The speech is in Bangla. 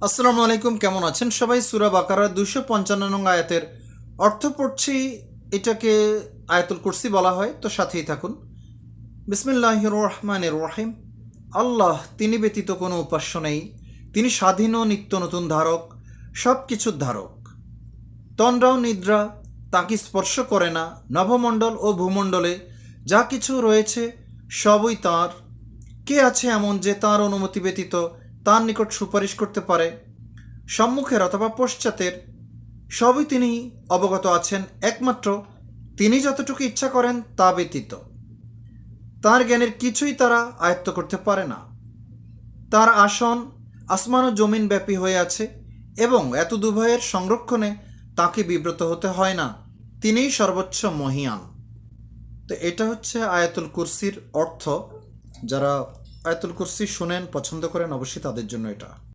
আসসালামু আলাইকুম, কেমন আছেন সবাই? সূরা বাকারার 255 নং আয়াতের অর্থ পড়ছি। এটাকে আয়াতুল কুরসি বলা হয়, তো সাথেই থাকুন। বিসমিল্লাহির রহমানির রহিম। আল্লাহ, তিনি ব্যতীত কোনো উপাস্য নেই। তিনি স্বাধীন ও নিত্য নতুন ধারক, সব কিছুর ধারক। তন্দ্রা ও নিদ্রা তাকে স্পর্শ করে না। নভমণ্ডল ও ভূমণ্ডলে যা কিছু রয়েছে সবই তাঁর। কে আছে এমন যে তাঁর অনুমতি ব্যতীত তাঁর নিকট সুপারিশ করতে পারে? সম্মুখের অথবা পশ্চাতের সবই তিনি অবগত আছেন, একমাত্র তিনি যতটুকু ইচ্ছা করেন তা ব্যতীত তাঁর জ্ঞানের কিছুই তারা আয়ত্ত করতে পারে না। তার আসন আসমান ও জমিন ব্যাপী হয়ে আছে এবং এত দুভয়ের সংরক্ষণে তাকে বিব্রত হতে হয় না। তিনিই সর্বোচ্চ মহিয়ান। তো এটা হচ্ছে আয়াতুল কুরসির অর্থ। যারা আয়াতুল কুরসি শুনেন, পছন্দ করেন, অবশ্যই তাদের জন্য এটা।